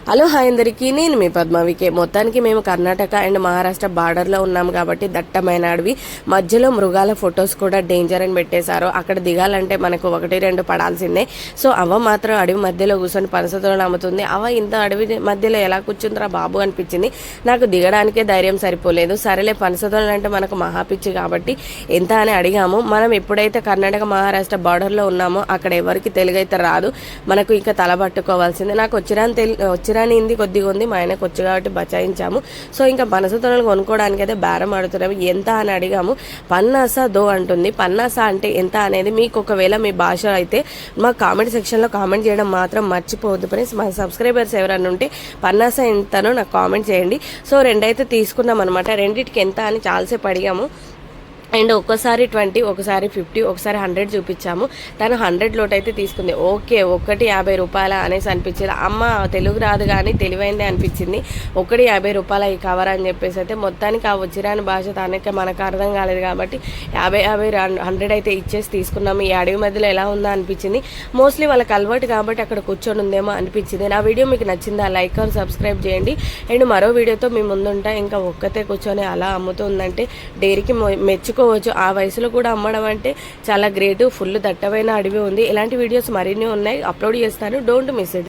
Hello hi అందరికీ, నేను మీ పద్మావికే. మొత్తానికి మేము కర్ణాటక అండ్ మహారాష్ట్ర బార్డర్లో ఉన్నాము కాబట్టి దట్టమైన అడవి మధ్యలో మృగాల ఫొటోస్ కూడా డేంజర్ అని పెట్టేశారు. అక్కడ దిగాలంటే మనకు 1-2 పడాల్సిందే. సో అవ్వ మాత్రం అడవి మధ్యలో కూర్చొని పనసతోలు అమ్ముతుంది. అవ్వ ఇంత అడవి మధ్యలో ఎలా కూర్చుందిరా బాబు అనిపించింది. నాకు దిగడానికే ధైర్యం సరిపోలేదు. సరేలే, పనసతోలు అంటే మనకు మహాపిచ్చి కాబట్టి ఎంత అని అడిగాము. మనం ఎప్పుడైతే కర్ణాటక మహారాష్ట్ర బార్డర్లో ఉన్నామో అక్కడ ఎవరికి తెలుగు అయితే రాదు, మనకు ఇంకా తల పట్టుకోవాల్సిందే. నాకు వచ్చిరాని హిందీ కొద్దిగా ఉంది, మా ఆయనకు వచ్చు కాబట్టి బచాయించాము. సో ఇంకా పనసతోనలు కొనుక్కోవడానికి అయితే బేరం ఆడుతున్నాము. ఎంత అని అడిగాము. పన్నాస దో అంటుంది. పన్నాస అంటే ఎంత అనేది మీకు ఒకవేళ మీ భాష అయితే మా కామెంట్ సెక్షన్లో కామెంట్ చేయడం మాత్రం మర్చిపోవద్దు ఫ్రెండ్స్. మా సబ్స్క్రైబర్స్ ఎవరైనా ఉంటే పన్నాస ఎంతనో నాకు కామెంట్ చేయండి. సో రెండైతే తీసుకున్నాం అనమాట. రెండింటికి ఎంత అని చాలాసేపు అడిగాము. అండ్ ఒక్కసారి 20, ఒకసారి 50, ఒకసారి 100 చూపించాము. తను 100 లోటు అయితే తీసుకుంది. ఓకే, ఒకటి 50 రూపాయల అనేసి అనిపించింది. అమ్మ తెలుగు రాదు కానీ తెలివైందే అనిపించింది. ఒకటి 50 రూపాయల ఈ కవర్ అని చెప్పేసి అయితే మొత్తానికి ఆ వచ్చిరాని భాష తనకే మనకు అర్థం కాలేదు కాబట్టి 50, 100 అయితే ఇచ్చేసి తీసుకున్నాము. ఈ అడవి మధ్యలో ఎలా ఉందో అనిపించింది. మోస్ట్లీ వాళ్ళకి అలవాటు కాబట్టి అక్కడ కూర్చొని ఉందేమో అనిపించింది. నా వీడియో మీకు నచ్చిందా? లైక్ అండ్ సబ్స్క్రైబ్ చేయండి. అండ్ మరో వీడియోతో మీ ముందుంటా. ఇంకా ఒక్కతే కూర్చొని అలా అమ్ముతుందంటే డైరీకి మెచ్చుకో. ఆ వయసులో కూడా అమ్మడం అంటే చాలా గ్రేట్. ఫుల్ దట్టమైన అడవి ఉంది. ఇలాంటి వీడియోస్ మరిన్ని ఉన్నాయి, అప్లోడ్ చేస్తాను. Don't miss it.